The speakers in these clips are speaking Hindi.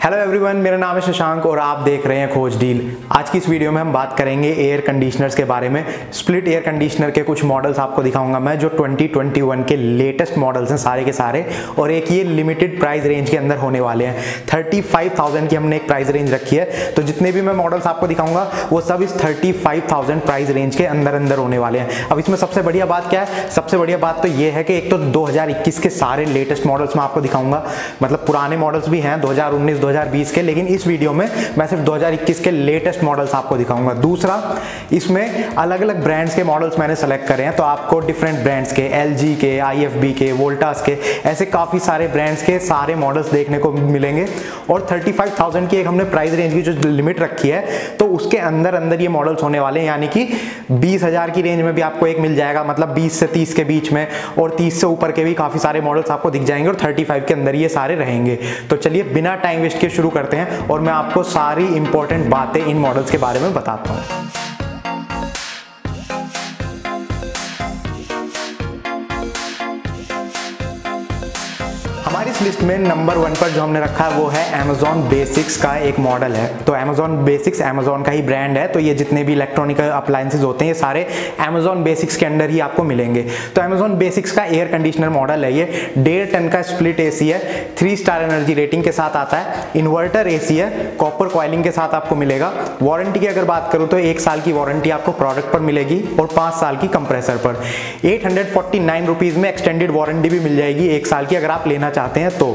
हेलो एवरीवन, मेरा नाम है शशांक और आप देख रहे हैं खोज डील। आज की इस वीडियो में हम बात करेंगे एयर कंडीशनर्स के बारे में। स्प्लिट एयर कंडीशनर के कुछ मॉडल्स आपको दिखाऊंगा मैं, जो 2021 के लेटेस्ट मॉडल्स हैं सारे के सारे, और एक ये लिमिटेड प्राइस रेंज के अंदर होने वाले हैं। 35,000 की हमने एक प्राइस रेंज रखी है, तो जितने भी मैं मॉडल्स आपको दिखाऊंगा वो सब इस 35,000 प्राइस रेंज के अंदर होने वाले हैं। अब इसमें सबसे बढ़िया बात क्या है? सबसे बढ़िया बात तो ये है कि एक तो 2021 के सारे लेटेस्ट मॉडल्स मैं आपको दिखाऊंगा, मतलब पुराने मॉडल्स भी हैं 2019 2020 के, लेकिन इस वीडियो में मैं सिर्फ 2021 के लेटेस्ट मॉडल्स आपको दिखाऊंगा। दूसरा, इसमें अलग अलग ब्रांड्स के मॉडल्स मैंने सेलेक्ट करे हैं, तो आपको डिफरेंट ब्रांड्स के, LG के, IFB के, वोल्टास के, ऐसे काफी सारे ब्रांड्स के सारे मॉडल्स देखने को मिलेंगे। और 35,000 की एक हमने प्राइस रेंज की जो लिमिट रखी है, तो उसके अंदर ये मॉडल्स होने वाले हैं, यानी कि 20,000 की रेंज में भी आपको एक मिल जाएगा, मतलब 20 से 30 के बीच में, और 30 से ऊपर के भी काफी सारे मॉडल्स आपको दिख जाएंगे, और 35 के अंदर ये सारे रहेंगे। तो चलिए बिना टाइम वेस्ट के शुरू करते हैं और मैं आपको सारी इंपॉर्टेंट बातें इन मॉडल्स के बारे में बताता हूं। हमारी इस लिस्ट में नंबर 1 पर जो हमने रखा है वो है Amazon Basics का एक मॉडल है। तो Amazon Basics Amazon का ही ब्रांड है, तो ये जितने भी इलेक्ट्रॉनिक अप्लायंसेस होते हैं ये सारे Amazon Basics के अंदर ही आपको मिलेंगे। तो Amazon Basics का एयर कंडीशनर मॉडल है ये। 1.5 टन का स्प्लिट AC है, 3 स्टार एनर्जी रेटिंग के साथ आता है, इन्वर्टर AC है, कॉपर कॉइलिंग के साथ आपको मिलेगा। वारंटी की अगर बात करूं तो 1 साल की वारंटी आपको प्रोडक्ट पर मिलेगी और 5 साल की कंप्रेसर पर। 849 रुपीज में एक्सटेंडेड वारंटी भी मिल जाएगी 1 साल की, अगर आप लेना चाहते हैं तो।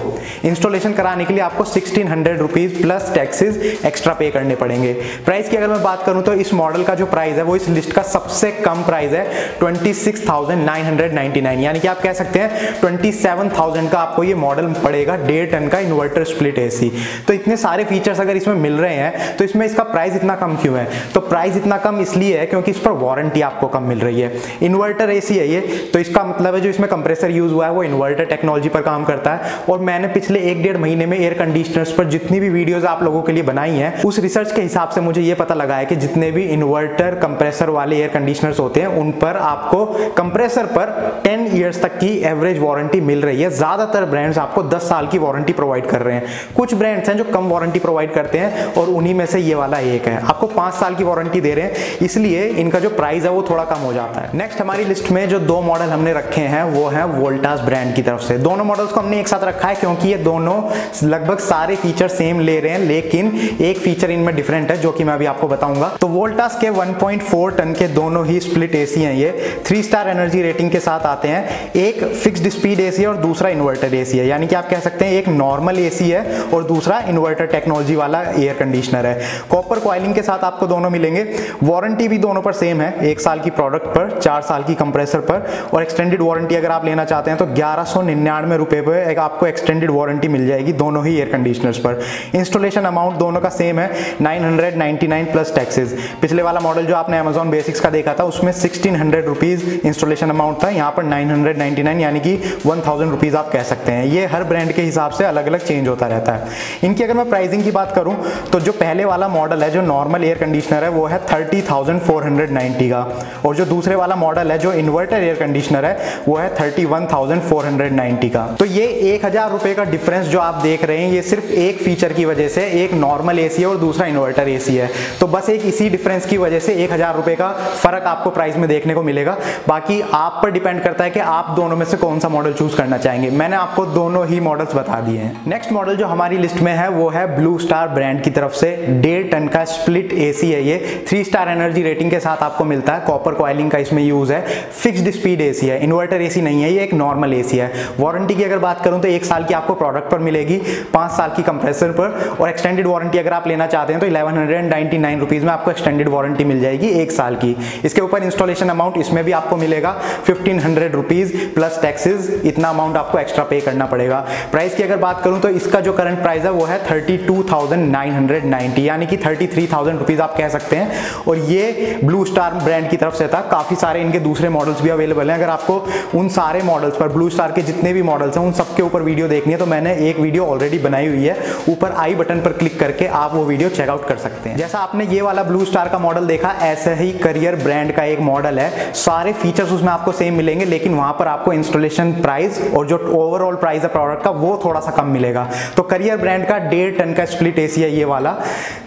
इंस्टॉलेशन कराने के लिए आपको 1600 रुपीज प्लस टैक्सेस एक्स्ट्रा पे करने पड़ेंगे। प्राइस की अगर मैं बात करूं तो इस मॉडल का जो प्राइस है वो इस लिस्ट का सबसे कम प्राइस है 26,999, यानी कि आप कह सकते हैं 27,000 का आपको ये मॉडल पड़ेगा। 1.5 टन का इन्वर्टर स्प्लिट AC। तो इतने सारे फीचर्स अगर इसमें मिल रहे हैं तो इसमें इसका प्राइस इतना कम क्यों है? तो प्राइस इतना कम इसलिए है क्योंकि इस पर वारंटी आपको कम मिल रही है। इन्वर्टर AC है ये, तो इसका मतलब है जो इसमें कंप्रेसर यूज हुआ है वो इन्वर्टर टेक्नोलॉजी पर काम करता है। और मैंने पिछले 1-1.5 महीने में एयर कंडीशनर्स पर जितनी भी वीडियोस आप लोगों के लिए बनाई हैं, उस रिसर्च के हिसाब से मुझे ये पता लगा है कि जितने भी इन्वर्टर कंप्रेसर वाले एयर कंडीशनर्स होते हैं उन पर आपको कंप्रेसर पर 10 इयर्स तक की एवरेज वारंटी मिल रही है। ज्यादातर ब्रांड्स आपको 10 साल की वारंटी प्रोवाइड कर रहे हैं। कुछ ब्रांड्स हैं जो कम वारंटी प्रोवाइड करते हैं और उन्हीं में से ये वाला एक है, आपको 5 साल की वारंटी दे रहे हैं, इसलिए इनका जो प्राइस है वो थोड़ा कम हो जाता है। नेक्स्ट हमारी लिस्ट में जो 2 मॉडल हमने रखे हैं वो है वोल्टास ब्रांड की तरफ से। दोनों मॉडल्स को हमने एक साथ रखा है क्योंकि ये दोनों लगभग सारे फीचर सेम ले रहे हैं, लेकिन एक फीचर इनमें डिफरेंट है जो कि मैं अभी आपको बताऊंगा। तो वोल्टास के 1.4 टन के दोनों ही स्प्लिट AC हैं ये। 3 स्टार एनर्जी रेटिंग के साथ आते हैं। एक फिक्स्ड स्पीड AC है और दूसरा इन्वर्टर AC है, यानी कि आप कह सकते हैं एक नॉर्मल AC है और दूसरा इन्वर्टर टेक्नोलॉजी वाला एयर कंडीशनर है। कॉपर कॉइलिंग के साथ आपको दोनों मिलेंगे। वारंटी भी दोनों पर सेम है, 1 साल की प्रोडक्ट पर, 4 साल की कंप्रेसर पर, और एक्सटेंडेड वारंटी अगर आप लेना चाहते हैं तो 1199 रुपए पे आपको एक्सटेंडेड वारंटी मिल जाएगी दोनों ही एयर कंडीशनर्स पर। इंस्टॉलेशन अमाउंट दोनों का सेम है, 999 प्लस टैक्सेस। पिछले वाला मॉडल जो आपने Amazon Basics का देखा था उसमें 1600 रुपीज इंस्टॉलेशन अमाउंट था, यहाँ पर 999 यानी कि 1000 रुपीज आप कह सकते हैं। ये हर ब्रांड के हिसाब से अलग अलग चेंज होता रहता है। इनकी अगर मैं प्राइसिंग की बात करूं तो जो पहले वाला मॉडल है जो नॉर्मल एयर कंडीशनर है वो है 30,490 का, और जो दूसरे वाला मॉडल है जो इन्वर्टर एयर कंडीशनर है वो है 31,490 का। तो ये 1,000 रुपए का डिफरेंस जो आप देख रहे हैं ये सिर्फ एक फीचर की वजह से, एक नॉर्मल AC है और दूसरा इन्वर्टर AC है, तो बस एक इसी डिफरेंस की वजह से 1,000 रुपए का फर्क आपको प्राइस में देखने को मिलेगा। बाकी आप पर डिपेंड करता है कि आप दोनों में से कौन सा मॉडल चूज करना चाहेंगे। मैंने आपको दोनों ही मॉडल्स बता दिए हैं। नेक्स्ट मॉडल जो हमारी लिस्ट में है वो है ब्लू स्टार ब्रांड की तरफ से। 1.5 टन का स्प्लिट AC है ये। 3 स्टार एनर्जी रेटिंग के साथ आपको मिलता है, कॉपर कॉइलिंग का इसमें यूज है। फिक्स्ड स्पीड AC है, इन्वर्टर AC नहीं है, ये एक नॉर्मल AC है। वारंटी की अगर बात करूं तो 1 साल की आपको प्रोडक्ट पर मिलेगी, 5 साल की कंप्रेसर पर, और एक्सटेंडेड वारंटी अगर आप लेना चाहते हैं तो 1199 रुपीज में आपको एक्सटेंडेड वारंटी मिल जाएगी 1 साल की। इसके ऊपर इंस्टॉलेशन अमाउंट इसमें भी आपको मिलेगा 1500 रुपीज प्लस टैक्सेस, इतना अमाउंट आपको एक्स्ट्रा पे करना पड़ेगा। प्राइस की अगर बात करूं तो इसका जो करंट प्राइस है वो है 32,990, यानी कि 33,000 रुपीज आप कह सकते हैं। और ये ब्लू स्टार ब्रांड की तरफ से था। काफी सारे इनके दूसरे मॉडल्स भी अवेलेबल हैं, अगर आपको उन सारे मॉडल्स पर, ब्लू स्टार के जितने भी मॉडल्स हैं उन सबके ऊपर वीडियो देखनी है तो मैंने एक वीडियो ऑलरेडी बनाई हुई है, ऊपर आई बटन पर क्लिक करके आप वो वीडियो चेकआउट कर सकते हैं। जैसा आपने ये वाला ब्लू स्टार का मॉडल देखा, ऐसे ही करियर ब्रांड का एक मॉडल है। सारे फीचर्स उसमें आपको सेम मिलेंगे, लेकिन वहां पर आपको इंस्टॉलेशन प्राइस और जो ओवरऑल प्राइस है प्रोडक्ट का वो थोड़ा सा कम मिलेगा। तो करियर ब्रांड का 1.5 टन का स्प्लिट एसी है ये वाला,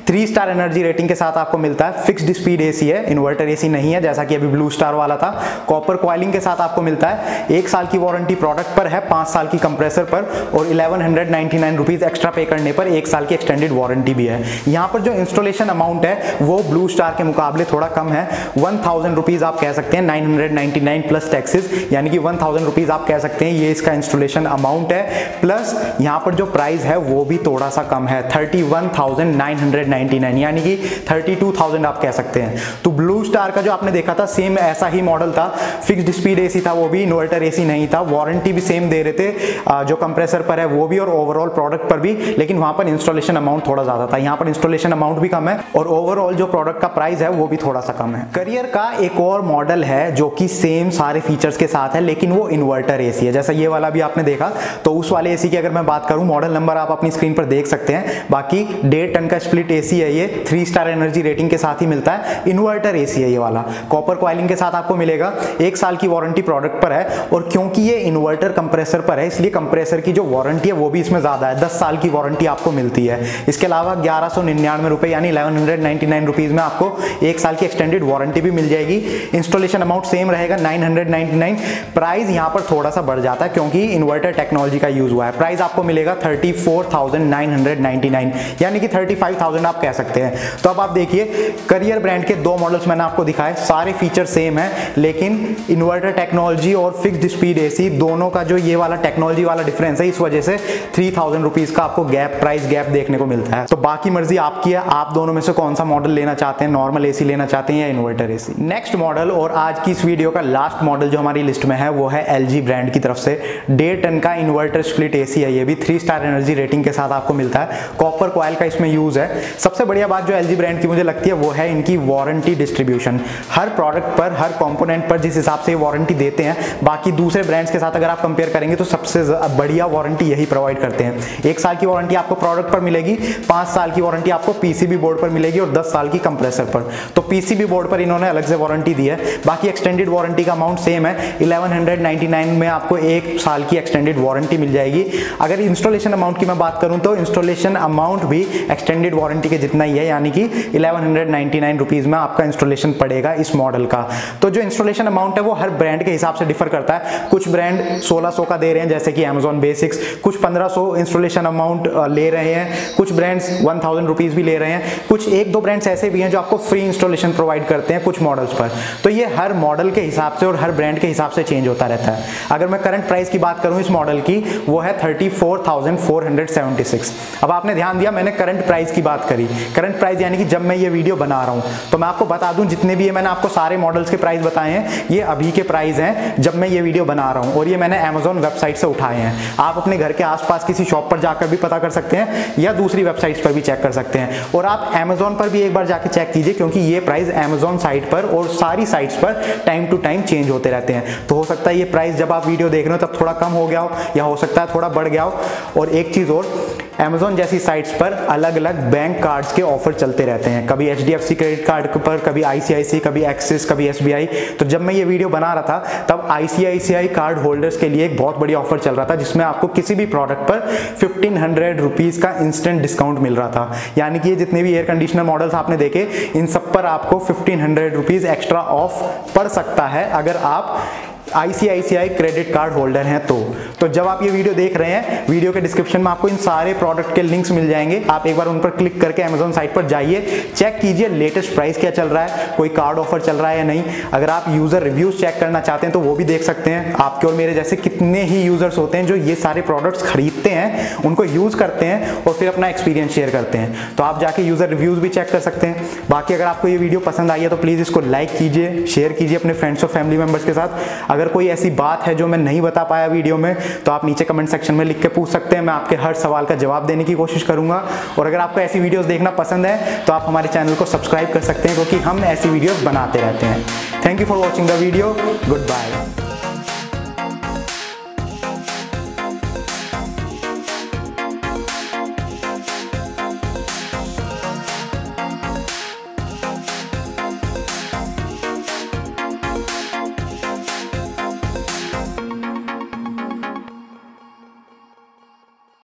3 स्टार एनर्जी रेटिंग के साथ आपको मिलता है। फिक्स्ड स्पीड एसी है, इन्वर्टर एसी नहीं है जैसा कि अभी ब्लू स्टार वाला था। कॉपर कॉइलिंग के साथ आपको मिलता है। 1 साल की वारंटी प्रोडक्ट पर है, 5 साल की कंप्रेसर पर, और 1199 रुपीज एक्स्ट्रा पे करने पर 1 साल की एक्सटेंडेड वारंटी भी है। यहाँ पर जो इंस्टॉलेशन अमाउंट है वो ब्लू स्टार के मुकाबले थोड़ा कम है, 1000 रुपीज आप कह सकते हैं, 999 प्लस टैक्सेस, यानी कि 1000 रुपीज आप कह सकते हैं ये इसका इंस्टॉलेशन अमाउंट है। प्लस यहाँ पर जो प्राइस है वो भी थोड़ा सा कम है, 31,999, यानी कि 32,000 आप कह सकते हैं। तो ब्लू स्टार का जो आपने देखा था सेम ऐसा ही मॉडल था, फिक्स्ड स्पीड एसी था, वो भी इन्वर्टर एसी नहीं था, वारंटी भी सेम दे रहे थे, जो कंप्रेसर पर है वो भी और ओवरऑल प्रोडक्ट पर भी, लेकिन वहां पर इंस्टॉलेशन अमाउंट थोड़ा ज्यादा था। यहाँ पर इंस्टॉलेशन अमाउंट भी कम है और ओवरऑल जो प्रोडक्ट का प्राइस है वो भी थोड़ा सा कम है। करियर का एक और मॉडल है जो कि सेम सारे फीचर्स के साथ है, लेकिन वो इन्वर्टर एसी है, जैसा ये वाला भी आपने देखा। तो उस वाले एसी की अगर मैं बात करूं, मॉडल नंबर आप अपनी स्क्रीन पर देख सकते हैं। बाकी 1.5 टन का स्प्लिट एसी है ये, 3 स्टार एनर्जी रेटिंग के साथ ही मिलता है। इन्वर्टर एसी है ये वाला, कॉपर कॉइलिंग के साथ आपको मिलेगा, 1 साल की वारंटी प्रोडक्ट पर है, और क्योंकि ये इन्वर्टर कंप्रेसर पर है इसलिए कंप्रेसर की जो वारंटी है वो भी इसमें ज्यादा है, 10 साल की वारंटी आपको मिलती है। इसके अलावा 1199 रुपए यानी 1199 रुपीज में आपको 1 साल की एक्सटेंडेड वारंटी भी मिल जाएगी। इंस्टॉलेशन अमाउंट सेम रहेगा 999। प्राइस यहाँ पर थोड़ा सा बढ़ जाता है क्योंकि इन्वर्टर टेक्नोलॉजी का यूज हुआ है। प्राइस आपको मिलेगा 34,999, यानी कि 35,000 आप कह सकते हैं। तो अब आप देखिए, करियर ब्रांड के 2 मॉडल्स मैंने आपको दिखाए, सारे फीचर सेम है, लेकिन इन्वर्टर टेक्नोलॉजी और फिक्स्ड स्पीड एसी दोनों का जो ये वाला टेक्नोलॉजी वाला डिफरेंस है, इस वजह से 3000 रुपीज का आपको प्राइस गैप देखने को मिलता है। तो बाकी मर्जी आपकी है, आप दोनों में से कौन सा मॉडल लेना चाहते हैं, नॉर्मल एसी लेना चाहते हैं या इन्वर्टर एसी। नेक्स्ट मॉडल और आज की इस वीडियो का लास्ट मॉडल जो हमारी लिस्ट में है वो है LG ब्रांड की तरफ से 1.5 टन का इन्वर्टर स्प्लिट एसी है। ये भी 3 स्टार एनर्जी रेटिंग के साथ आपको मिलता है, कॉपर कॉइल का इसमें यूज है। सबसे बढ़िया बात जो LG ब्रांड की मुझे लगती है वो है इनकी वारंटी डिस्ट्रीब्यूशन। हर प्रोडक्ट पर, हर कंपोनेंट पर जिस हिसाब से वारंटी देते हैं, बाकी दूसरे ब्रांड्स के साथ अगर आप कंपेयर करेंगे तो सबसे बढ़िया वारंटी यही प्रोवाइड करते हैं। 1 साल की वारंटी आपको प्रोडक्ट पर मिलेगी, 5 साल की वारंटी आपको पीसीबी बोर्ड पर मिलेगी और 10 साल की कंप्रेसर पर। तो पीसीबी बोर्ड पर इन्होंने अलग से वारंटी दी है। बाकी एक्सटेंडेड वारंटी का अमाउंट सेम है, 1199 में आपको 1 साल की एक्सटेंडेड वारंटी मिल जाएगी। अगर इंस्टॉलेशन अमाउंट की मैं बात करूं तो इंस्टॉलेशन अमाउंट भी एक्सटेंडेड वारंटी के जितना ही है, यानी कि 1199 रुपीज में आपका इंस्टॉलेशन पड़ेगा इस मॉडल का। तो जो इंस्टॉलेशन अमाउंट है वो हर ब्रांड के हिसाब से डिफर करता है। कुछ ब्रांड 1600 का दे रहे हैं जैसे कि Amazon बेसिक्स, कुछ 1500 इंस्टॉलेशन अमाउंट ले रहे हैं, कुछ ब्रांड्स 1000 रुपीज भी ले रहे हैं, कुछ 1-2 ब्रांड्स ऐसे भी हैं जो आपको फ्री इंस्टॉलेशन प्रोवाइड करते हैं कुछ मॉडल्स पर। तो ये हर मॉडल के हिसाब से और हर ब्रांड के हिसाब से चेंज होता रहता है। अगर मैं करंट प्राइस की बात करूं इस मॉडल की, वो है 34,476। अब आपने ध्यान दिया, मैंने करंट प्राइस की बात करी। करंट प्राइस यानी कि जब मैं ये वीडियो बना रहा हूं, तो मैं आपको बता दूं जितने भी मैंने आपको सारे मॉडल्स के प्राइस बताए हैं, ये अभी के प्राइस हैं जब मैं ये वीडियो बना रहा हूं, और ये मैंने Amazon वेबसाइट से उठाए हैं। आप अपने घर के आसपास किसी शॉप पर जाकर भी पता कर सकते हैं या दूसरी वेबसाइट्स पर भी चेक कर सकते हैं, और आप Amazon पर भी एक बार जाकर चेक कीजिए, क्योंकि ये प्राइस Amazon साइट पर और सारी साइट्स पर टाइम टू टाइम चेंज होते रहते हैं। तो हो सकता है ये प्राइस जब आप वीडियो देख रहे हो तब थोड़ा कम हो गया हो, या हो सकता है थोड़ा बढ़ गया हो। और एक चीज और, Amazon जैसी साइट्स पर अलग अलग बैंक कार्ड्स के ऑफर चलते रहते हैं, कभी HDFC क्रेडिट कार्ड पर, कभी ICICI, कभी एक्सिस, कभी SBI। तो जब मैं ये वीडियो बना रहा था तब ICICI कार्ड होल्डर्स के लिए एक बहुत बढ़िया ऑफर चल रहा था, जिसमें आपको किसी भी प्रोडक्ट पर 1500 रुपीज का इंस्टेंट डिस्काउंट मिल रहा था। यानी कि जितने भी एयर कंडीशनर मॉडल्स आपने देखे, इन सब पर आपको 1500 रुपीज एक्स्ट्रा ऑफ पड़ सकता है अगर आप ICICI क्रेडिट कार्ड होल्डर हैं। तो जब आप ये वीडियो देख रहे हैं, वीडियो के डिस्क्रिप्शन में आपको इन सारे प्रोडक्ट के लिंक्स मिल जाएंगे। आप एक बार उन पर क्लिक करके Amazon साइट पर जाइए, चेक कीजिए लेटेस्ट प्राइस क्या चल रहा है, कोई कार्ड ऑफर चल रहा है या नहीं। अगर आप यूजर रिव्यूज चेक करना चाहते हैं तो वो भी देख सकते हैं। आपके और मेरे जैसे कितने ही यूजर्स होते हैं जो ये सारे प्रोडक्ट्स खरीदते हैं, उनको यूज करते हैं और फिर अपना एक्सपीरियंस शेयर करते हैं। तो आप जाके यूजर रिव्यूज भी चेक कर सकते हैं। बाकी अगर आपको ये वीडियो पसंद आई है तो प्लीज इसको लाइक कीजिए, शेयर कीजिए अपने फ्रेंड्स और फैमिली मेंबर्स के साथ। अगर कोई ऐसी बात है जो मैं नहीं बता पाया वीडियो में, तो आप नीचे कमेंट सेक्शन में लिख के पूछ सकते हैं। मैं आपके हर सवाल का जवाब देने की कोशिश करूंगा। और अगर आपको ऐसी वीडियोस देखना पसंद है तो आप हमारे चैनल को सब्सक्राइब कर सकते हैं, क्योंकि हम ऐसी वीडियोस बनाते रहते हैं। Thank you for watching the video. Good bye.